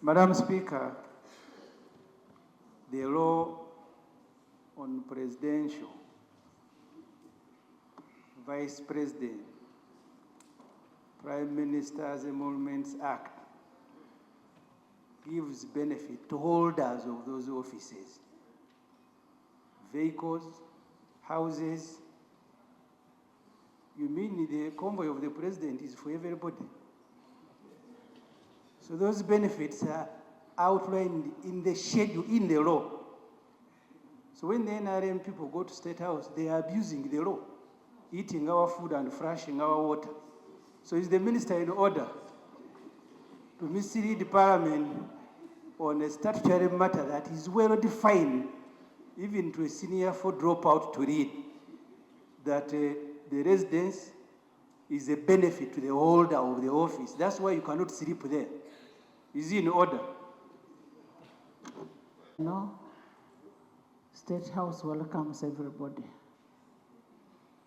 Madam Speaker, the law on presidential, vice president, prime minister's emoluments act gives benefit to holders of those offices, vehicles, houses. You mean the convoy of the president is for everybody? So those benefits are outlined in the schedule, in the law. So when the NRM people go to State House, they are abusing the law, eating our food and flushing our water. So is the minister in order to mislead Parliament on a statutory matter that is well defined, even to a senior for dropout to read, that the residence is a benefit to the holder of the office. That's why you cannot sleep there. Is he in order? No. State House welcomes everybody.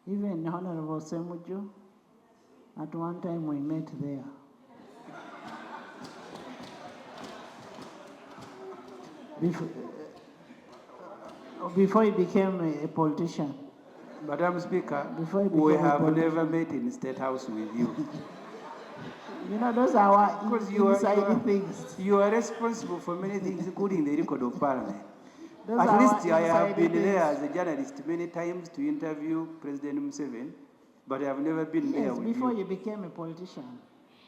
Even Honorable Semujju, at one time we met there. Before he became a politician. Madam Speaker, we have never met in State House with you. You know, those are our inside things. You are responsible for many things, including the record of Parliament. Those At least I have been things. there as a journalist many times to interview President Museveni, but I have never been there with before you. you became a politician.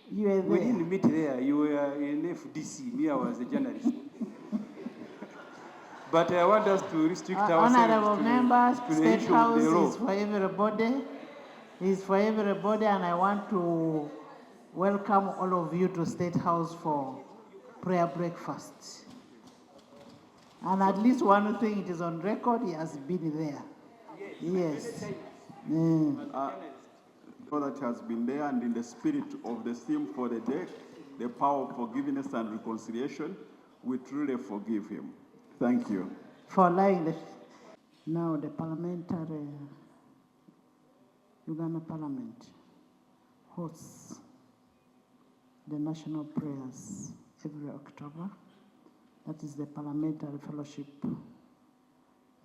You were there. We didn't meet there. You were in FDC. Me, I was a journalist. But I want us to restrict ourselves Honorable members, to the State issue House of the law. is for everybody. It's for everybody, and I want to welcome all of you to State House for prayer breakfast. And at least one thing, it is on record, he has been there. Yes. So that has been there, and in the spirit of the theme for the day, the power of forgiveness and reconciliation, we truly forgive him. Thank you. For allowing the... Now the parliamentary, Uganda Parliament hosts the national prayers every October. That is the parliamentary fellowship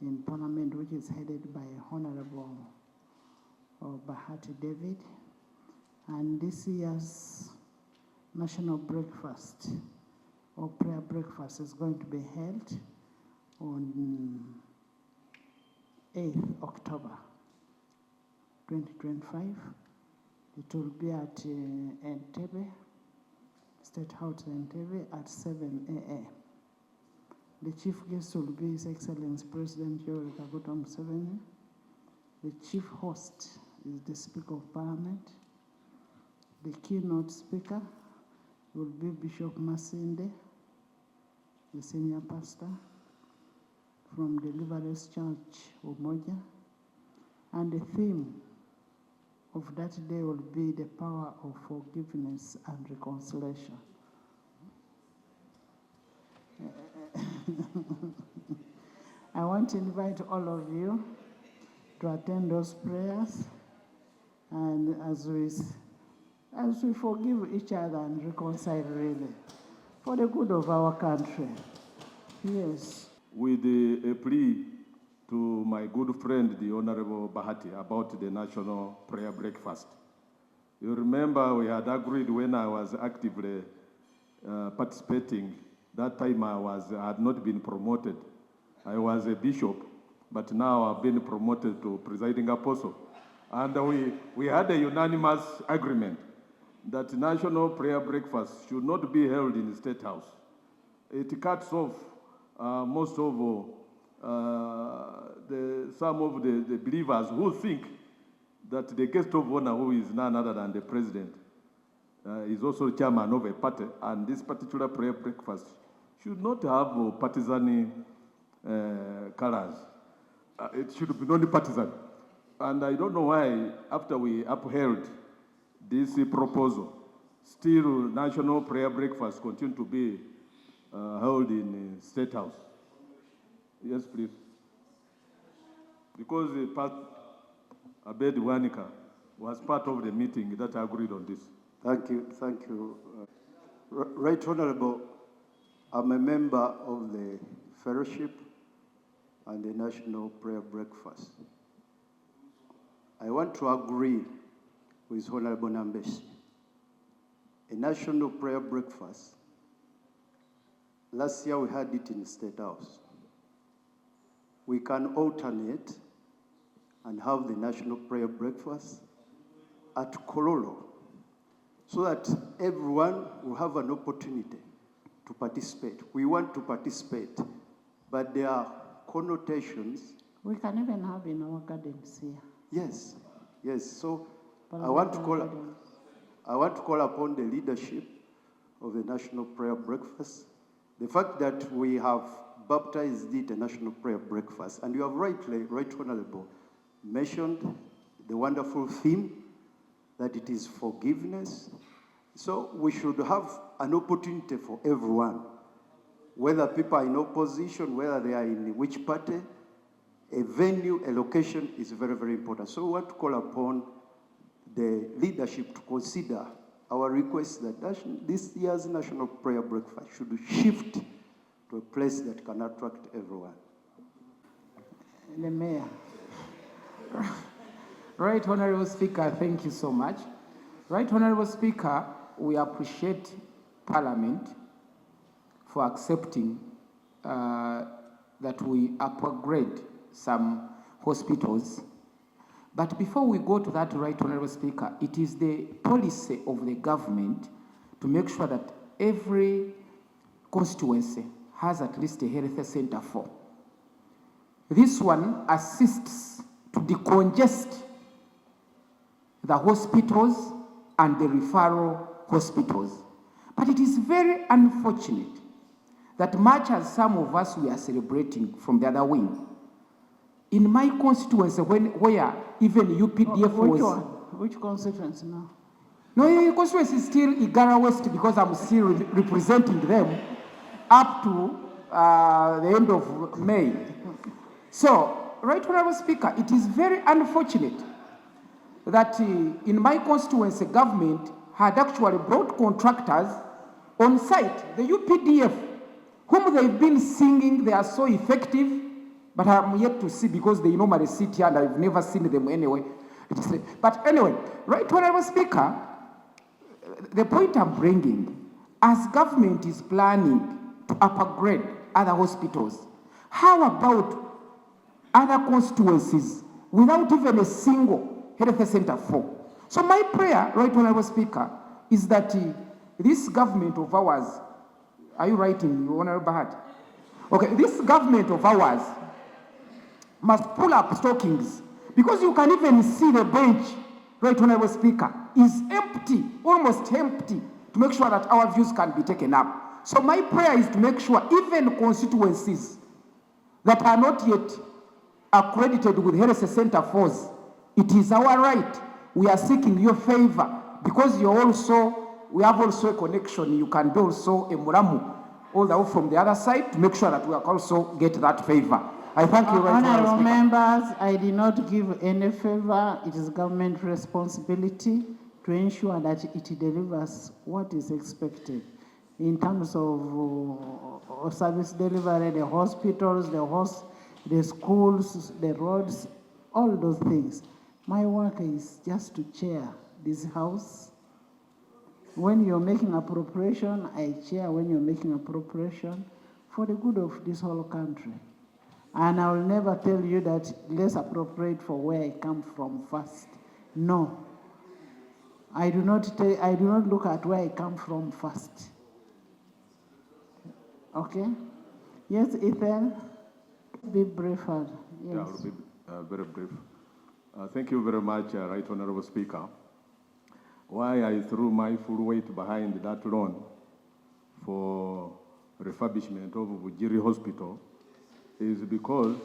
in Parliament, which is headed by Honorable Bahati David. And this year's national breakfast or prayer breakfast is going to be held on 8th October 2025. It will be at Entebbe, State House Entebbe at 7 a.m. The chief guest will be His Excellency President Yoweri Kaguta Museveni. The chief host is the Speaker of Parliament. The keynote speaker will be Bishop Masinde, the senior pastor from the Liberals Church Umoja. And the theme of that day will be the power of forgiveness and reconciliation. I want to invite all of you to attend those prayers, and as we forgive each other and reconcile, really, for the good of our country. Yes. With a plea to my good friend, the Honorable Bahati, about the national prayer breakfast. You remember we had agreed when I was actively participating. That time I had not been promoted. I was a bishop, but now I've been promoted to presiding apostle. And we had a unanimous agreement that national prayer breakfast should not be held in the State House. It cuts off most of some of the believers who think that the guest of honor, who is none other than the president, is also chairman of a party, and this particular prayer breakfast should not have partisan colors. It should be non-partisan. And I don't know why, after we upheld this proposal, still national prayer breakfast continue to be held in State House. Yes, please. Because Abed Wanika was part of the meeting that agreed on this. Thank you. Right Honorable I'm a member of the Fellowship and the National Prayer Breakfast. I want to agree with Honorable Nambesi. A National Prayer Breakfast, last year we had it in the State House. We can alternate and have the National Prayer Breakfast at Kololo so that everyone will have an opportunity to participate. We want to participate, but there are connotations. We can even have in our gardens here. Yes, yes. So I want to call upon the leadership of the National Prayer Breakfast. The fact that we have baptized it a National Prayer Breakfast, and you have rightly, right honorable, mentioned the wonderful theme that it is forgiveness. So we should have an opportunity for everyone, whether people are in opposition, whether they are in which party. A venue, a location is very, very important. So we want to call upon the leadership to consider our request that this year's National Prayer Breakfast should shift to a place that can attract everyone. The Mayor. Right, Honorable Speaker, thank you so much. Right, Honorable Speaker, we appreciate Parliament for accepting that we upgrade some hospitals. But before we go to that, Right, Honorable Speaker, it is the policy of the government to make sure that every constituency has at least a health center for. This one assists to decongest the hospitals and the referral hospitals. But it is very unfortunate that much as some of us we are celebrating from the other wing, in my constituency, where even UPDF Which was... one? Which constituency now? No, your constituency is still Igara West because I'm still representing them up to the end of May. So, Right Honorable Speaker, it is very unfortunate that in my constituency, government had actually brought contractors on site, the UPDF, whom they've been singing they are so effective, but I'm yet to see because they normally sit here and I've never seen them anyway. But anyway, Right Honorable Speaker, the point I'm bringing, as government is planning to upgrade other hospitals, how about other constituencies without even a single health center for? So my prayer, Right Honorable Speaker, is that this government of ours, are you writing, Honorable Bahati? Okay, this government of ours must pull up stockings, because you can even see the bench, Right Honorable Speaker, is empty, almost empty, to make sure that our views can be taken up. So my prayer is to make sure even constituencies that are not yet accredited with health center force, it is our right. We are seeking your favor, because we have also a connection. You can be also a Muramu, all the way from the other side, to make sure that we also get that favor. I thank you, Right Honorable members, I did not give any favor. It is government responsibility to ensure that it delivers what is expected in terms of service delivery, the hospitals, the schools, the roads, all those things. My work is just to chair this house. When you're making appropriation, I chair when you're making appropriation for the good of this whole country. And I will never tell you that let's appropriate for where I come from first. No. I do not look at where I come from first. Okay? Yes, Ethan? Be briefer. Yes. Yeah, I'll be very brief. Thank you very much, Right Honorable Speaker. Why I threw my full weight behind that loan for refurbishment of Vujiri Hospital is because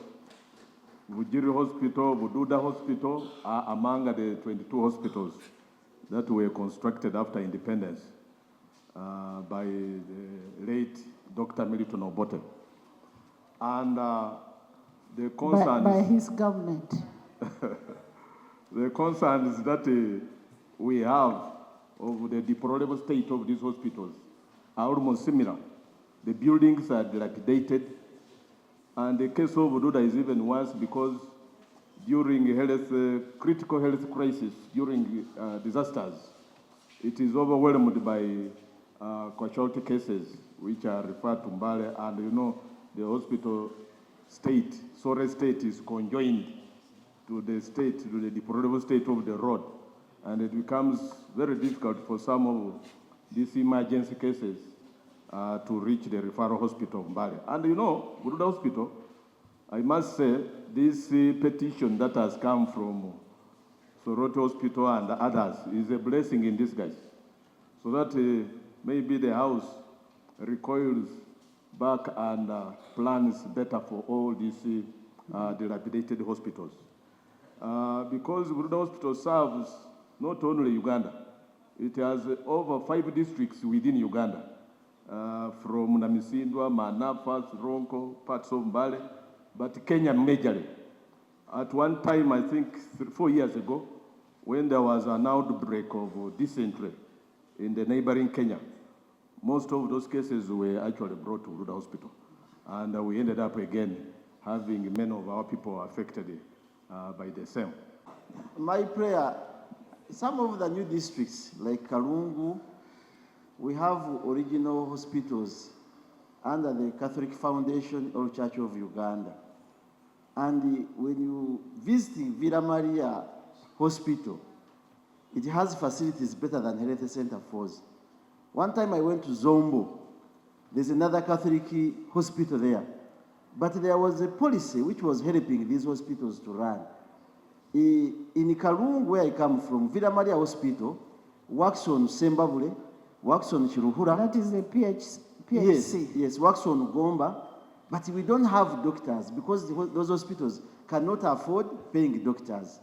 Vujiri Hospital, Bududa Hospital are among the 22 hospitals that were constructed after independence by the late Dr. Milton Obote. And the concerns... By his government. The concerns that we have of the deplorable state of these hospitals are almost similar. the buildings are dilapidated. And the case of Ududa is even worse because during critical health crisis, during disasters, it is overwhelmed by casualty cases, which are referred to Mbale, and you know, the hospital state, Sore state is conjoined to the state, to the deplorable state of the road. And it becomes very difficult for some of these emergency cases to reach the referral hospital of Mbale. And you know, Buruda Hospital, I must say, this petition that has come from Soroti Hospital and others is a blessing in disguise. So that maybe the House recoils back and plans better for all these dilapidated hospitals. Because Buruda Hospital serves not only Uganda, it has over 5 districts within Uganda, from Namisindwa, Manafas, Ronko, parts of Mbale, but Kenya majorly. At one time, I think 4 years ago, when there was an outbreak of dysentery in the neighboring Kenya, most of those cases were actually brought to Buruda Hospital. And we ended up again having many of our people affected by the same. My prayer, some of the new districts like Kalungu, we have original hospitals under the Catholic Foundation or Church of Uganda. And when you visit Villa Maria Hospital, it has facilities better than Health Center Force. One time I went to Zombo. There's another Catholic hospital there. But there was a policy which was helping these hospitals to run. In Kalungu, where I come from, Villa Maria Hospital works on Sembabule, works on Chiruhura. That is the PHC. Yes, works on Gomba. But we don't have doctors because those hospitals cannot afford paying doctors.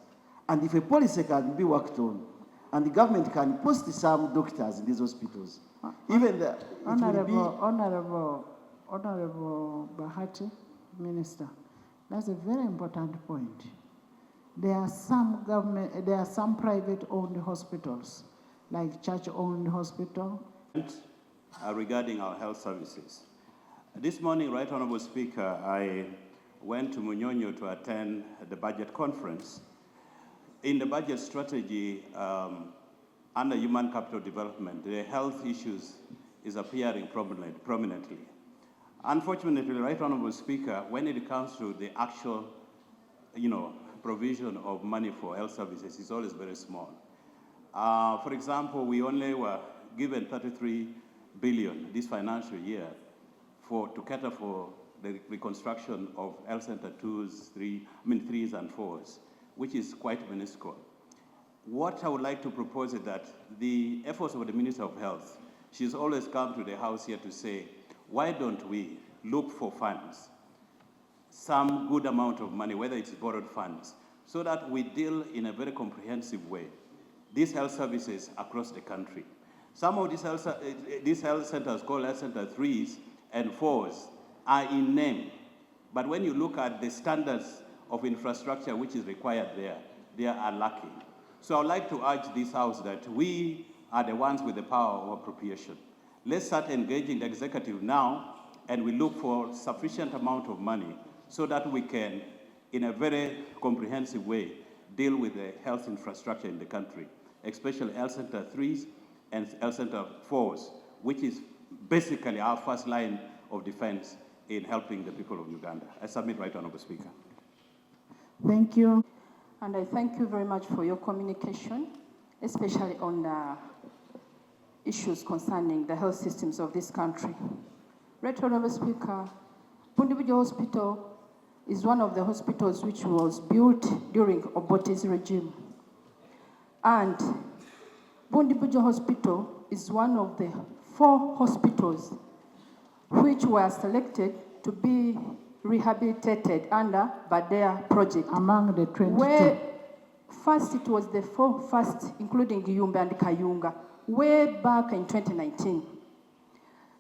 And if a policy can be worked on, and the government can post some doctors in these hospitals, even the Honorable Bahati, Minister, that's a very important point. There are some private-owned hospitals, like church-owned hospital. Regarding our health services. This morning, Right Honorable Speaker, I went to Munyonyo to attend the budget conference. In the budget strategy, under human capital development, the health issues is appearing prominently. Unfortunately, Right Honorable Speaker, when it comes to the actual, provision of money for health services, it's always very small. For example, we only were given 33 billion this financial year to cater for the reconstruction of health center 2s, 3s and 4s, which is quite minuscule. What I would like to propose is that the efforts of the Minister of Health, she's always come to the House here to say, why don't we look for funds, some good amount of money, whether it's borrowed funds, so that we deal in a very comprehensive way these health services across the country. Some of these health centers called health center 3s and 4s are in name, but when you look at the standards of infrastructure which is required there, they are lacking. So I'd like to urge this House that we are the ones with the power of appropriation. Let's start engaging the executive now, and we look for sufficient amount of money so that we can, in a very comprehensive way, deal with the health infrastructure in the country, especially health center 3s and health center 4s, which is basically our first line of defense in helping the people of Uganda. I submit, Right Honorable Speaker. Thank you. And I thank you very much for your communication, especially on issues concerning the health systems of this country. Right Honorable Speaker, Bundibujo Hospital is one of the hospitals which was built during Obote's regime. And Bundibujo Hospital is one of the 4 hospitals which were selected to be rehabilitated under Badea project. Among the 22. Where first it was the 4 first, including Giyumba and Kayunga, way back in 2019.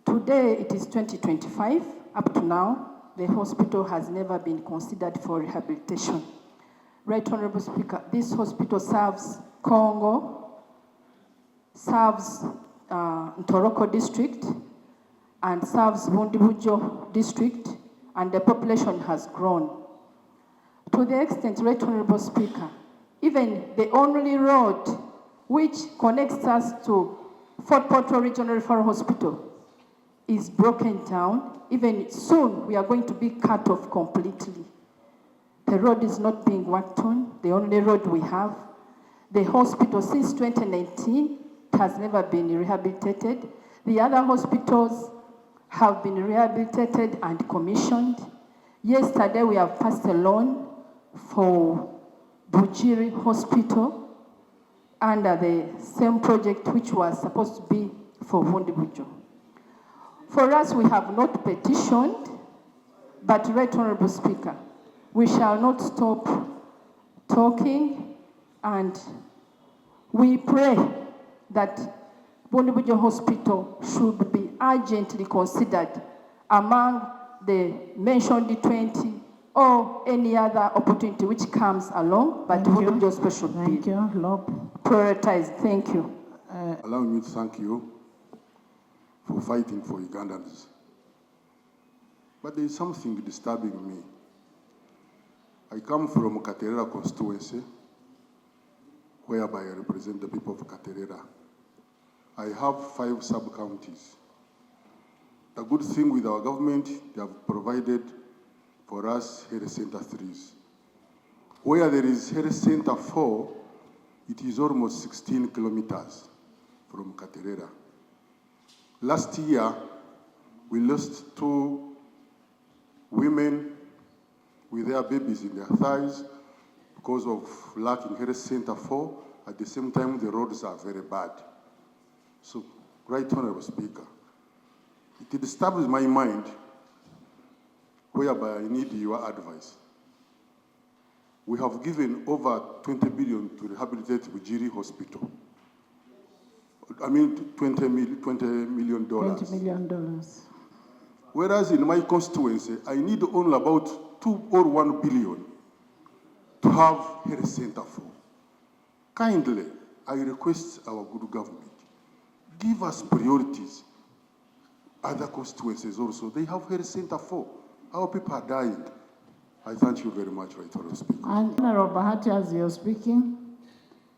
Today it is 2025. Up to now, the hospital has never been considered for rehabilitation. Right Honorable Speaker, this hospital serves Congo, serves Ntoroko district, and serves Bundibujo district, and the population has grown. To the extent, Right Honorable Speaker, even the only road which connects us to Fort Portal Regional Referral Hospital is broken down. Even soon, we are going to be cut off completely. The road is not being worked on, the only road we have. The hospital, since 2019, has never been rehabilitated. The other hospitals have been rehabilitated and commissioned. Yesterday, we have passed a loan for Bujiri Hospital under the same project which was supposed to be for Bundibujo. For us, we have not petitioned, but Right Honorable Speaker, we shall not stop talking, and we pray that Bundibujo Hospital should be urgently considered among the mentioned 20 or any other opportunity which comes along, but Bundibujo Hospital should Thank be you. Lob. prioritized. Thank you. Allow me to thank you for fighting for Ugandans. But there is something disturbing me. I come from Katerera constituency, whereby I represent the people of Katerera. I have 5 sub-counties. The good thing with our government, they have provided for us health center 3s. Where there is health center 4, it is almost 16 kilometers from Katerera. Last year, we lost 2 women with their babies in their thighs because of lacking health center 4. At the same time, the roads are very bad. So, Right Honorable Speaker, it disturbs my mind, whereby I need your advice. We have given over 20 billion to rehabilitate Bujiri Hospital. I mean, $20 million. $20 million. Whereas in my constituency, I need only about 2 or 1 billion to have health center 4. Kindly, I request our good government, give us priorities. Other constituencies also, they have health center 4. Our people are dying. I thank you very much, Right Honorable Speaker. And Honorable Bahati, as you're speaking,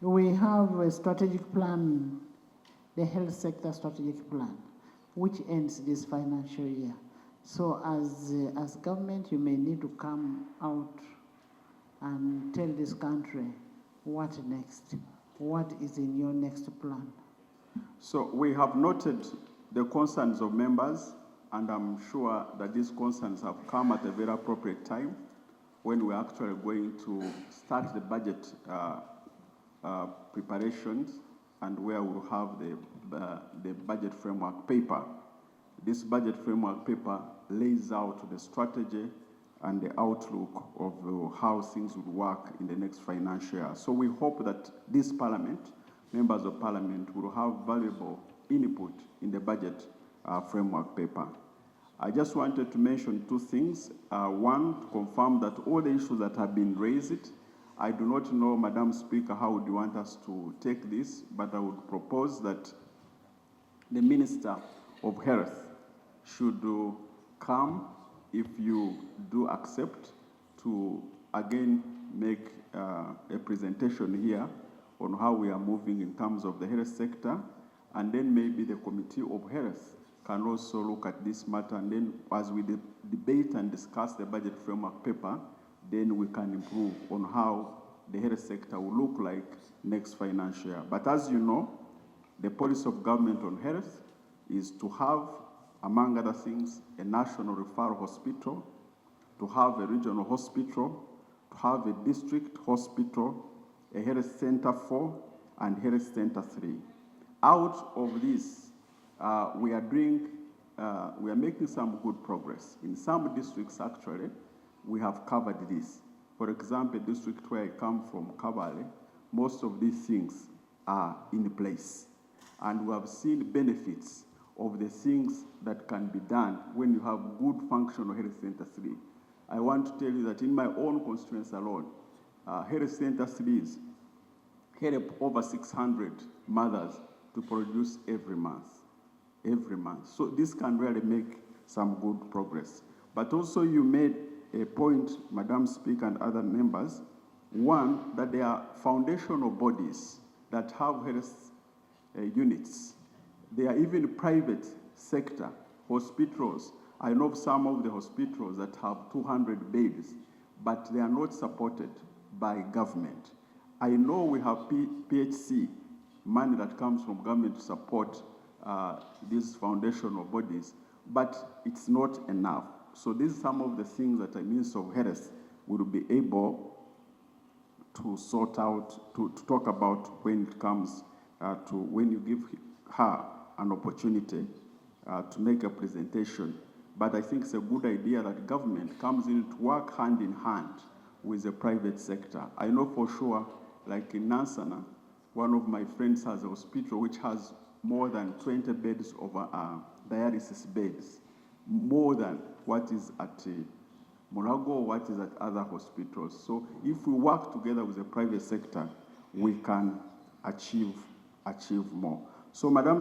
we have a strategic plan, the health sector strategic plan, which ends this financial year. So as government, you may need to come out and tell this country what next, what is in your next plan. So we have noted the concerns of members, and I'm sure that these concerns have come at a very appropriate time when we're actually going to start the budget preparations and where we'll have the budget framework paper. This budget framework paper lays out the strategy and the outlook of how things would work in the next financial year. So we hope that this parliament, members of parliament, will have valuable input in the budget framework paper. I just wanted to mention 2 things. One, to confirm that all the issues that have been raised, I do not know, Madam Speaker, how would you want us to take this, but I would propose that the Minister of Health should come, if you do accept, to again make a presentation here on how we are moving in terms of the health sector, and then maybe the Committee of Health can also look at this matter, and then as we debate and discuss the budget framework paper, then we can improve on how the health sector will look like next financial year. But as you know, the policy of government on health is to have, among other things, a national referral hospital, to have a regional hospital, to have a district hospital, a health center 4, and health center 3. Out of this, we are making some good progress. In some districts, actually, we have covered this. For example, district where I come from, Kabale, most of these things are in place. And we have seen benefits of the things that can be done when you have good functional health center 3. I want to tell you that in my own constituency alone, health center 3s help over 600 mothers to produce every month. every month. So this can really make some good progress. But also you made a point, Madam Speaker and other members, one, that there are foundational bodies that have health units. There are even private sector hospitals. I know some of the hospitals that have 200 beds, but they are not supported by government. I know we have PHC, money that comes from government to support these foundational bodies, but it's not enough. So these are some of the things that a Minister of Health will be able to sort out, to talk about when it comes to when you give her an opportunity to make a presentation. But I think it's a good idea that government comes in to work hand in hand with the private sector. I know for sure, like in Nansana, one of my friends has a hospital which has more than 20 beds of dialysis beds, more than what is at Morago or what is at other hospitals. So if we work together with the private sector, we can achieve more. So, Madam